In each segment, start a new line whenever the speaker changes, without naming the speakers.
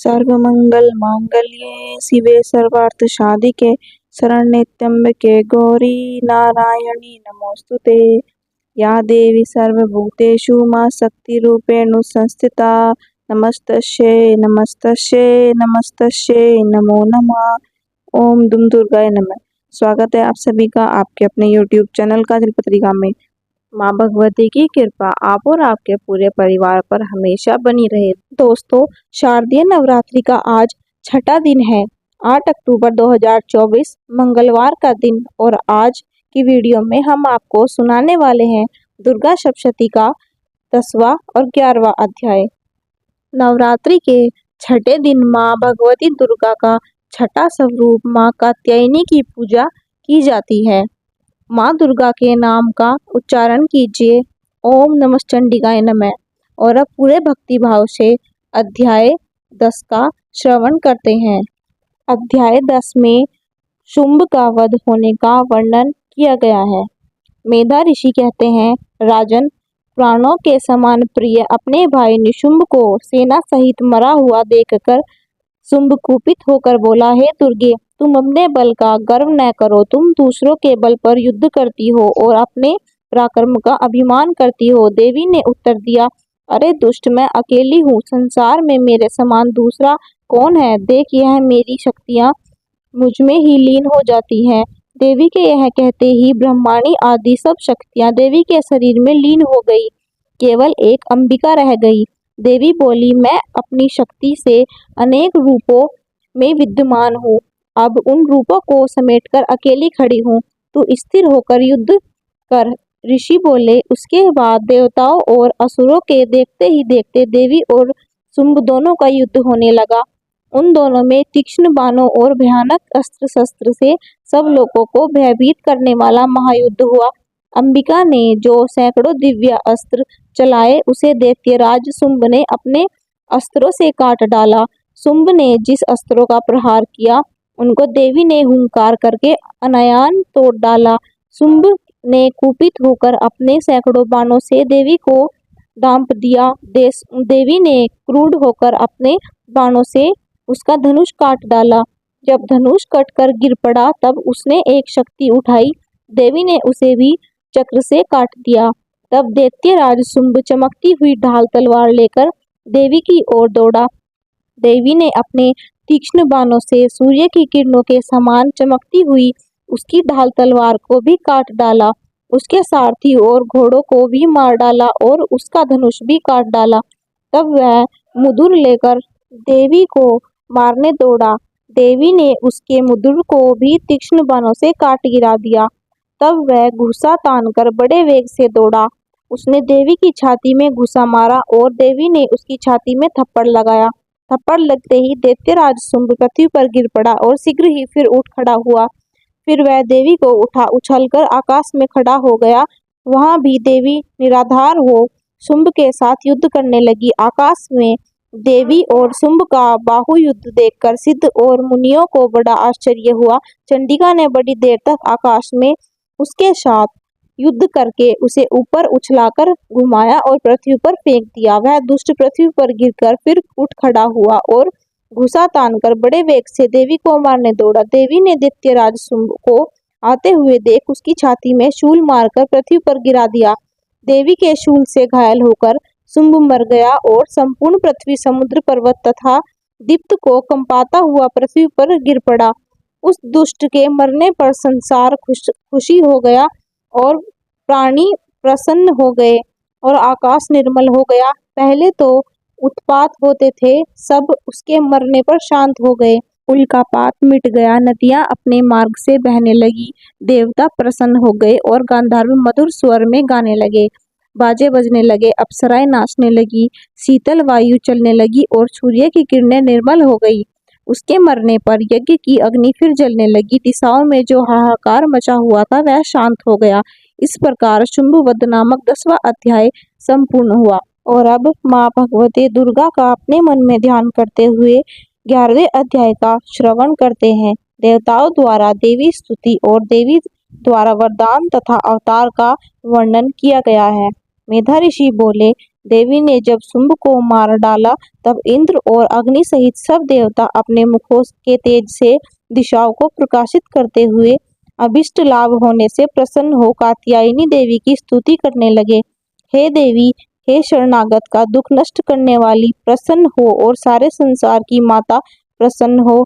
सर्वमंगल मांगल्ये शिवे सर्वार्थ साधिके शरण्ये त्र्यंबके गौरी नारायणी नमोस्तुते। या देवी सर्वभूतेषु मां शक्तिरूपेण संस्थिता नमस्तस्यै नमस्तस्यै नमस्तस्यै नमो नमः। ओम दुम दुर्गाय नमः। स्वागत है आप सभी का आपके अपने YouTube चैनल काजल पत्रिका में। माँ भगवती की कृपा आप और आपके पूरे परिवार पर हमेशा बनी रहे। दोस्तों, शारदीय नवरात्रि का आज छठा दिन है, 8 अक्टूबर 2024 मंगलवार का दिन। और आज की वीडियो में हम आपको सुनाने वाले हैं दुर्गा सप्तशती का 10वां और 11वां अध्याय। नवरात्रि के छठे दिन माँ भगवती दुर्गा का छठा स्वरूप माँ कात्यायनी की पूजा की जाती है। माँ दुर्गा के नाम का उच्चारण कीजिए, ओम नमः चंडिकाय नमः। और अब पूरे भक्ति भाव से अध्याय 10 का श्रवण करते हैं। अध्याय 10 में शुंभ का वध होने का वर्णन किया गया है। मेधा ऋषि कहते हैं, राजन, प्राणों के समान प्रिय अपने भाई निशुंभ को सेना सहित मरा हुआ देखकर शुंभ कुपित होकर बोला, हे दुर्गे, तुम अपने बल का गर्व न करो। तुम दूसरों के बल पर युद्ध करती हो और अपने पराक्रम का अभिमान करती हो। देवी ने उत्तर दिया, अरे दुष्ट, मैं अकेली हूँ। संसार में मेरे समान दूसरा कौन है? देख, यह मेरी शक्तियाँ मुझ में ही लीन हो जाती हैं। देवी के यह कहते ही ब्रह्माणी आदि सब शक्तियाँ देवी के शरीर में लीन हो गई। केवल एक अंबिका रह गई। देवी बोली, मैं अपनी शक्ति से अनेक रूपों में विद्यमान हूँ। अब उन रूपों को समेटकर अकेली खड़ी हूँ। तू स्थिर होकर युद्ध कर। ऋषि बोले। उसके बाद देवताओं और असुरों के देखते ही देखते देवी और शुंभ दोनों का युद्ध होने लगा। उन दोनों में तीक्ष्ण बाणों और भयानक अस्त्र शस्त्र से सब लोगों को भयभीत करने वाला महायुद्ध हुआ। अंबिका ने जो सैकड़ों दिव्य अस्त्र चलाए, उसे दैत्यराज शुंभ ने अपने अस्त्रों से काट डाला। शुंभ ने जिस अस्त्रों का प्रहार किया, उनको देवी ने हुंकार करके अनायान तोड़ डाला। शुंभ ने कुपित होकर अपने सैकड़ों बाणों से देवी को डांप दिया। देवी ने क्रुद्ध होकर अपने बाणों से उसका धनुष काट डाला। जब धनुष कटकर गिर पड़ा, तब उसने एक शक्ति उठाई। देवी ने उसे भी चक्र से काट दिया। तब दैत्यराज शुंभ चमकती हुई ढाल तलवार लेकर देवी की ओर दौड़ा। देवी ने अपने तीक्ष्ण बाणों से सूर्य की किरणों के समान चमकती हुई उसकी ढाल तलवार को भी काट डाला। उसके सारथी और घोड़ों को भी मार डाला और उसका धनुष भी काट डाला। तब वह मुदुर लेकर देवी को मारने दौड़ा। देवी ने उसके मुदुर को भी तीक्ष्ण बाणों से काट गिरा दिया। तब वह घुसा तानकर बड़े वेग से दौड़ा। उसने देवी की छाती में घुसा मारा और देवी ने उसकी छाती में थप्पड़ लगाया। थप्पड़ लगते ही दैत्यराज शुंभ पृथ्वी पर गिर पड़ा और शीघ्र ही फिर उठ खड़ा हुआ। फिर वह देवी को उठा उछलकर आकाश में खड़ा हो गया। वहां भी देवी निराधार हो शुंभ के साथ युद्ध करने लगी। आकाश में देवी और शुंभ का बाहु युद्ध देखकर सिद्ध और मुनियों को बड़ा आश्चर्य हुआ। चंडिका ने बड़ी देर तक आकाश में उसके साथ युद्ध करके उसे ऊपर उछलाकर घुमाया और पृथ्वी पर फेंक दिया। वह दुष्ट पृथ्वी पर गिरकर फिर उठ खड़ा हुआ और घुसा तानकर बड़े वेग से देवी को मारने दौड़ा। देवी ने दैत्यराज शुंभ को आते हुए देख उसकी छाती में शूल मारकर पृथ्वी पर गिरा दिया। देवी के शूल से घायल होकर शुंभ मर गया और संपूर्ण पृथ्वी, समुद्र, पर्वत तथा दीप्त को कंपाता हुआ पृथ्वी पर गिर पड़ा। उस दुष्ट के मरने पर संसार खुशी हो गया और प्राणी प्रसन्न हो गए और आकाश निर्मल हो गया। पहले तो उत्पात होते थे, सब उसके मरने पर शांत हो गए। उल्कापात मिट गया, नदियां अपने मार्ग से बहने लगी, देवता प्रसन्न हो गए और गांधर्व मधुर स्वर में गाने लगे, बाजे बजने लगे, अप्सराएं नाचने लगी, शीतल वायु चलने लगी और सूर्य की किरणें निर्मल हो गई। उसके मरने पर यज्ञ की अग्नि फिर जलने लगी। दिशाओं में जो हाहाकार मचा हुआ था वह शांत हो गया। इस प्रकार शुंभ वध नामक 10वां अध्याय संपूर्ण हुआ। और अब माँ भगवती दुर्गा का अपने मन में ध्यान करते हुए 11वें अध्याय का श्रवण करते हैं। देवताओं द्वारा देवी स्तुति और देवी द्वारा वरदान तथा अवतार का वर्णन किया गया है। मेधा ऋषि बोले, देवी ने जब शुंभ को मार डाला तब इंद्र और अग्नि सहित सब देवता अपने मुखों के तेज से दिशाओं को प्रकाशित करते हुए अभिष्ट लाभ होने से प्रसन्न हो कात्यायनी देवी की स्तुति करने लगे। हे देवी, हे शरणागत का दुख नष्ट करने वाली, प्रसन्न हो और सारे संसार की माता प्रसन्न हो।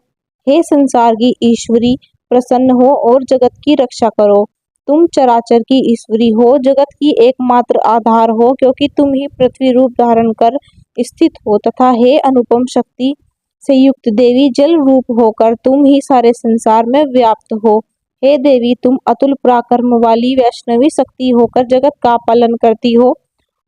हे संसार की ईश्वरी, प्रसन्न हो और जगत की रक्षा करो। तुम चराचर की ईश्वरी हो, जगत की एकमात्र आधार हो, क्योंकि तुम ही पृथ्वी रूप धारण कर स्थित हो तथा हे अनुपम शक्ति से युक्त देवी, जल रूप होकर तुम ही सारे संसार में व्याप्त हो। हे देवी, तुम अतुल पराक्रम वाली वैष्णवी शक्ति होकर जगत का पालन करती हो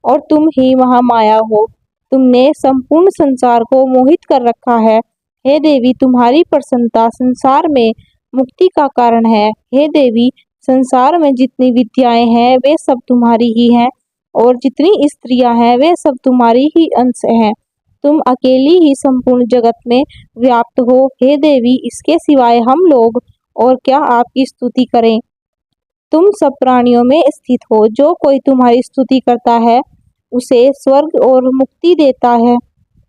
और तुम ही महामाया हो। तुमने संपूर्ण संसार को मोहित कर रखा है। हे देवी, तुम्हारी प्रसन्नता संसार में मुक्ति का कारण है। हे देवी, संसार में जितनी विद्याएं हैं वे सब तुम्हारी ही हैं और जितनी स्त्रियां हैं वे सब तुम्हारी ही अंश हैं। तुम अकेली ही संपूर्ण जगत में व्याप्त हो। हे देवी, इसके सिवाय हम लोग और क्या आपकी स्तुति करें। तुम सब प्राणियों में स्थित हो। जो कोई तुम्हारी स्तुति करता है उसे स्वर्ग और मुक्ति देता है।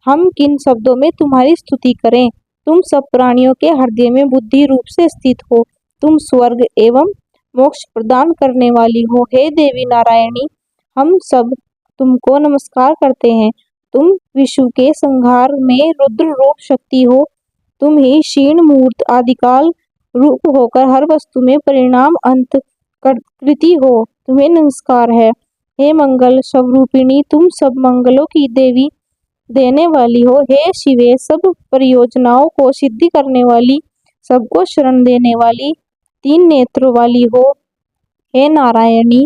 हम किन शब्दों में तुम्हारी स्तुति करें। तुम सब प्राणियों के हृदय में बुद्धि रूप से स्थित हो। तुम स्वर्ग एवं मोक्ष प्रदान करने वाली हो। हे देवी नारायणी, हम सब तुमको नमस्कार करते हैं। तुम विश्व के संहार में रुद्र रूप शक्ति हो। तुम ही क्षीण मूर्त आदिकाल रूप होकर हर वस्तु में परिणाम अंत कृति हो। तुम्हें नमस्कार है। हे मंगल स्वरूपिणी, तुम सब मंगलों की देवी देने वाली हो। हे शिवे, सब परियोजनाओं को सिद्धि करने वाली, सबको शरण देने वाली, तीन नेत्रों वाली हो। हे नारायणी,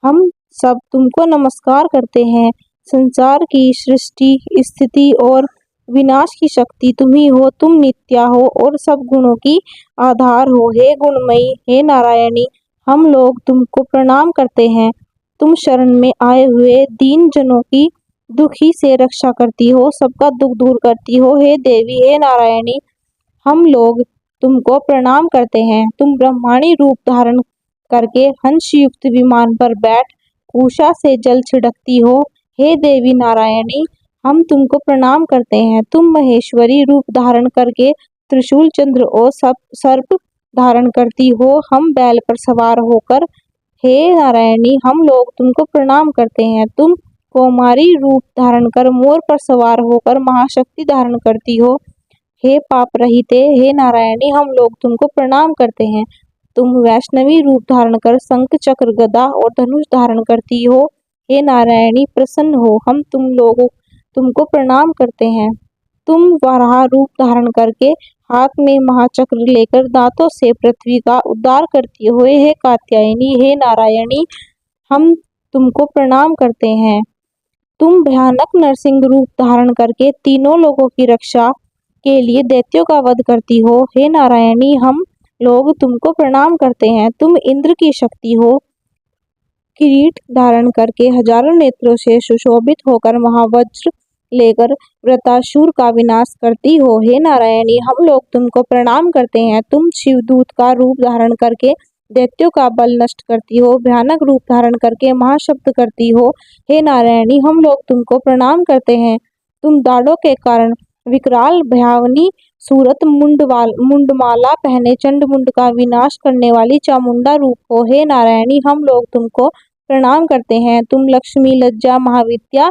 हम सब तुमको नमस्कार करते हैं। संसार की सृष्टि, स्थिति और विनाश की शक्ति तुम ही हो। तुम नित्या हो और सब गुणों की आधार हो। हे गुणमयी, हे नारायणी, हम लोग तुमको प्रणाम करते हैं। तुम शरण में आए हुए दीन जनों की दुखी से रक्षा करती हो, सबका दुख दूर करती हो। हे देवी, हे नारायणी, हम लोग तुमको प्रणाम करते हैं। तुम ब्रह्माणी रूप धारण करके हंस युक्त विमान पर बैठ उषा से जल छिड़कती हो। हे देवी नारायणी, हम तुमको प्रणाम करते हैं। तुम महेश्वरी रूप धारण करके त्रिशूल, चंद्र और सर्प धारण करती हो। हम बैल पर सवार होकर, हे नारायणी, हम लोग तुमको प्रणाम करते हैं। तुम कौमारी रूप धारण कर मोर पर सवार होकर महाशक्ति धारण करती हो। हे पाप रहिते, हे नारायणी, हम लोग तुमको प्रणाम करते हैं। तुम वैष्णवी रूप धारण कर शंख, चक्र, गदा और धनुष धारण करती हो। हे नारायणी, प्रसन्न हो, हम तुमको प्रणाम करते हैं। तुम वराह रूप धारण करके हाथ में महाचक्र लेकर दांतों से पृथ्वी का उद्धार करती हो। हे कात्यायनी, हे नारायणी, हम तुमको प्रणाम करते हैं। तुम भयानक नरसिंह रूप धारण करके तीनों लोगों की रक्षा के लिए दैत्यों का वध करती हो। हे नारायणी, हम लोग तुमको प्रणाम करते हैं। तुम इंद्र की शक्ति हो। किरीट धारण करके हजारों नेत्रों से सुशोभित होकर महावज्र लेकर वृतासुर का विनाश करती हो। हे नारायणी, हम लोग तुमको प्रणाम करते हैं। तुम शिवदूत का रूप धारण करके दैत्यों का बल नष्ट करती हो। भयानक रूप धारण करके महाशब्द करती हो। हे नारायणी, हम लोग तुमको प्रणाम करते हैं। तुम दाढ़ों के कारण विकराल भयावनी सूरत मुंडमाला पहने चंडमुंड का विनाश करने वाली चामुंडा रूप हो। हे नारायणी, हम लोग तुमको प्रणाम करते हैं। तुम लक्ष्मी, लज्जा, महाविद्या,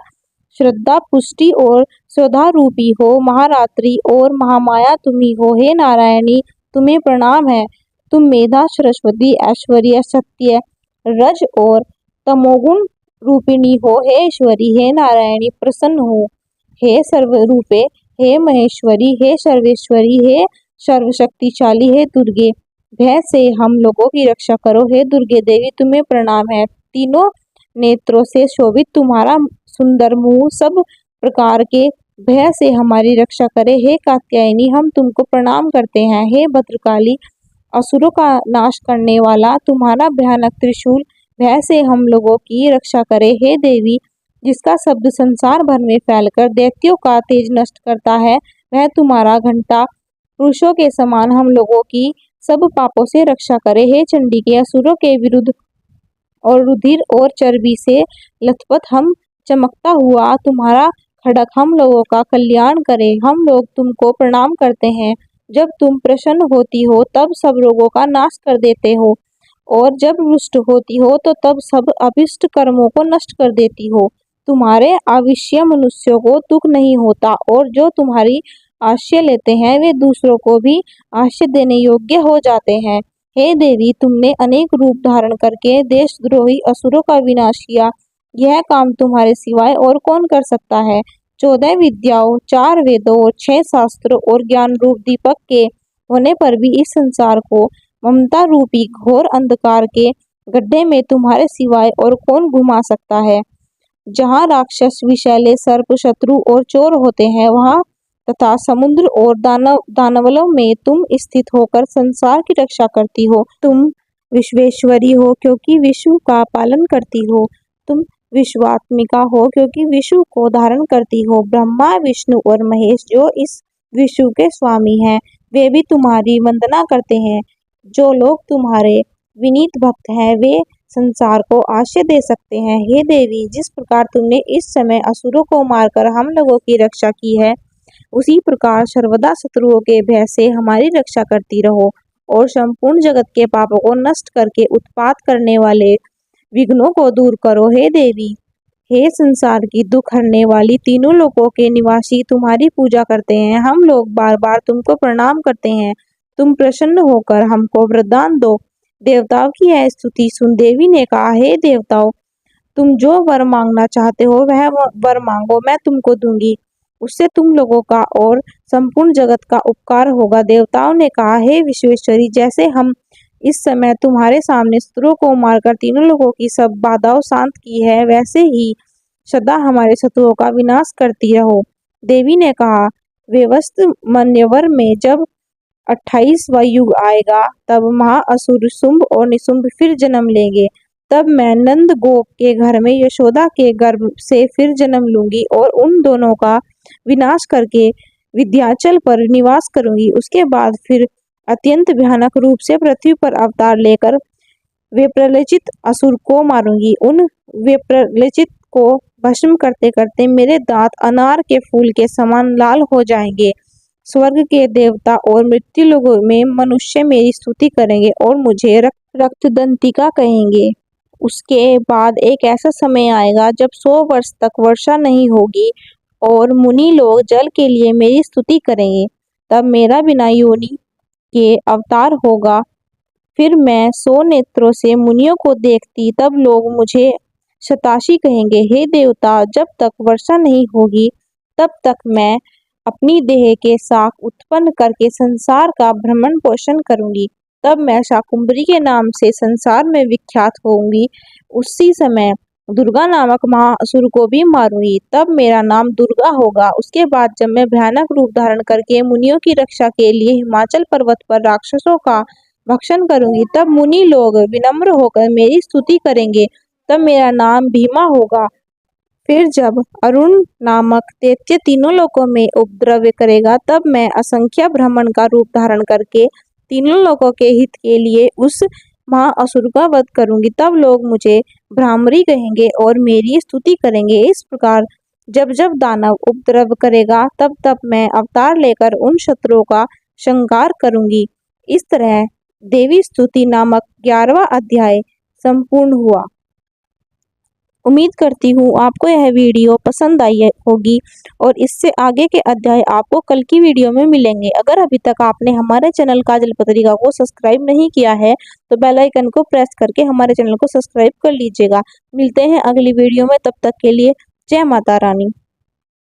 श्रद्धा, पुष्टि और स्वधा रूपी हो। महारात्रि और महामाया तुम्ही हो। हे नारायणी, तुम्हें प्रणाम है। तुम मेधा, सरस्वती, ऐश्वर्य, सत्य, रज और तमोगुण रूपिणी हो। हे ईश्वरी, हे नारायणी, प्रसन्न हो। हे सर्वरूपे, हे महेश्वरी, हे सर्वेश्वरी, हे सर्वशक्तिशाली, हे दुर्गे, भय से हम लोगों की रक्षा करो। हे दुर्गे देवी, तुम्हें प्रणाम है। तीनों नेत्रों से शोभित तुम्हारा सुंदर मुंह सब प्रकार के भय से हमारी रक्षा करे। हे कात्यायनी, हम तुमको प्रणाम करते हैं। हे भद्रकाली, असुरों का नाश करने वाला तुम्हारा भयानक त्रिशूल भय से हम लोगों की रक्षा करे। हे देवी, जिसका शब्द संसार भर में फैलकर दैत्यों का तेज नष्ट करता है, वह तुम्हारा घंटा पुरुषों के समान हम लोगों की सब पापों से रक्षा करे। हे चंडी के असुरों के विरुद्ध और रुधिर और चर्बी से लथपथ हम चमकता हुआ तुम्हारा खड्ग हम लोगों का कल्याण करे। हम लोग तुमको प्रणाम करते हैं। जब तुम प्रसन्न होती हो तब सब रोगों का नाश कर देते हो, और जब रुष्ट होती हो तो तब सब अभिष्ट कर्मों को नष्ट कर देती हो। तुम्हारे आविष्य मनुष्यों को दुख नहीं होता, और जो तुम्हारी आश्रय लेते हैं वे दूसरों को भी आश्रय देने योग्य हो जाते हैं। हे देवी, तुमने अनेक रूप धारण करके देशद्रोही असुरों का विनाश किया। यह काम तुम्हारे सिवाय और कौन कर सकता है। 14 विद्याओं, 4 वेदों और 6 शास्त्रों और ज्ञान रूप दीपक के होने पर भी इस संसार को ममता रूपी घोर अंधकार के गड्ढे में तुम्हारे सिवाय और कौन घुमा सकता है। जहाँ राक्षस, विषैले, सर्प, शत्रु और चोर होते हैं, वहाँ तथा समुद्र और दानवों में तुम स्थित होकर संसार की रक्षा करती हो। तुम विश्वेश्वरी हो क्योंकि विश्व का पालन करती हो। तुम विश्वात्मिका हो क्योंकि विश्व को धारण करती हो। ब्रह्मा, विष्णु और महेश जो इस विश्व के स्वामी हैं, वे भी तुम्हारी वंदना करते हैं। जो लोग तुम्हारे विनीत भक्त हैं, वे संसार को आश्रय दे सकते हैं। हे देवी, जिस प्रकार तुमने इस समय असुरों को मारकर हम लोगों की रक्षा की है, उसी प्रकार सर्वदा शत्रुओं के भय से हमारी रक्षा करती रहो, और संपूर्ण जगत के पापों को नष्ट करके उत्पात करने वाले विघ्नों को दूर करो। हे देवी, हे संसार की दुख हरने वाली, तीनों लोकों के निवासी तुम्हारी पूजा करते हैं। हम लोग बार बार तुमको प्रणाम करते हैं। तुम प्रसन्न होकर हमको वरदान दो। देवताओं की यह स्तुति सुन देवी ने कहा, हे देवताओं, तुम जो वर मांगना चाहते हो वह वर मांगो, मैं तुमको दूंगी। उससे तुम लोगों का और संपूर्ण जगत का उपकार होगा। देवताओं ने कहा, हे विश्वेश्वरी, जैसे हम इस समय तुम्हारे सामने शत्रुओं को मारकर तीनों लोगों की सब बाधाओं शांत की है, वैसे ही सदा हमारे शत्रुओं का विनाश करती रहो। देवी ने कहा, वेवस्त मन्यवर में जब 28वां युग आएगा, तब महाअसुर शुंभ और निशुंभ फिर जन्म लेंगे। तब मैं नंद गोप के घर में यशोदा के गर्भ से फिर जन्म लूंगी और उन दोनों का विनाश करके विंध्याचल पर निवास करूंगी। उसके बाद फिर अत्यंत भयानक रूप से पृथ्वी पर अवतार लेकर विप्रलचित असुर को मारूंगी। उन विप्रलचित को भस्म करते करते मेरे दांत अनार के फूल के समान लाल हो जाएंगे। स्वर्ग के देवता और मृत्यु लोगों में मनुष्य मेरी स्तुति करेंगे और मुझे रक्तदंतिका कहेंगे। उसके बाद एक ऐसा समय आएगा जब 100 वर्ष तक वर्षा नहीं होगी और मुनि लोग जल के लिए मेरी स्तुति करेंगे। तब मेरा बिना योनि के अवतार होगा। फिर मैं 100 नेत्रों से मुनियों को देखती, तब लोग मुझे शताशी कहेंगे। हे देवता, जब तक वर्षा नहीं होगी तब तक मैं अपनी देह के शाख उत्पन्न करके संसार का भ्रमण पोषण करूंगी। तब मैं शाकुंभरी के नाम से संसार में विख्यात होंगी। उसी समय दुर्गा नामक महाअसुर को भी मारूंगी। तब मेरा नाम दुर्गा होगा। उसके बाद जब मैं भयानक रूप धारण करके मुनियों की रक्षा के लिए हिमाचल पर्वत पर राक्षसों का भक्षण करूंगी, तब मुनि लोग विनम्र होकर मेरी स्तुति करेंगे। तब मेरा नाम भीमा होगा। फिर जब अरुण नामक दैत्य तीनों लोकों में उपद्रव करेगा, तब मैं असंख्य ब्राह्मण का रूप धारण करके तीनों लोकों के हित के लिए उस महाअसुर का वध करूंगी। तब लोग मुझे भ्रामरी कहेंगे और मेरी स्तुति करेंगे। इस प्रकार जब जब दानव उपद्रव करेगा, तब तब मैं अवतार लेकर उन शत्रुओं का संहार करूंगी। इस तरह देवी स्तुति नामक 11वां अध्याय संपूर्ण हुआ। उम्मीद करती हूँ आपको यह वीडियो पसंद आई होगी और इससे आगे के अध्याय आपको कल की वीडियो में मिलेंगे। अगर अभी तक आपने हमारे चैनल काजल पत्रिका को सब्सक्राइब नहीं किया है तो बेल आइकन को प्रेस करके हमारे चैनल को सब्सक्राइब कर लीजिएगा। मिलते हैं अगली वीडियो में, तब तक के लिए जय माता रानी।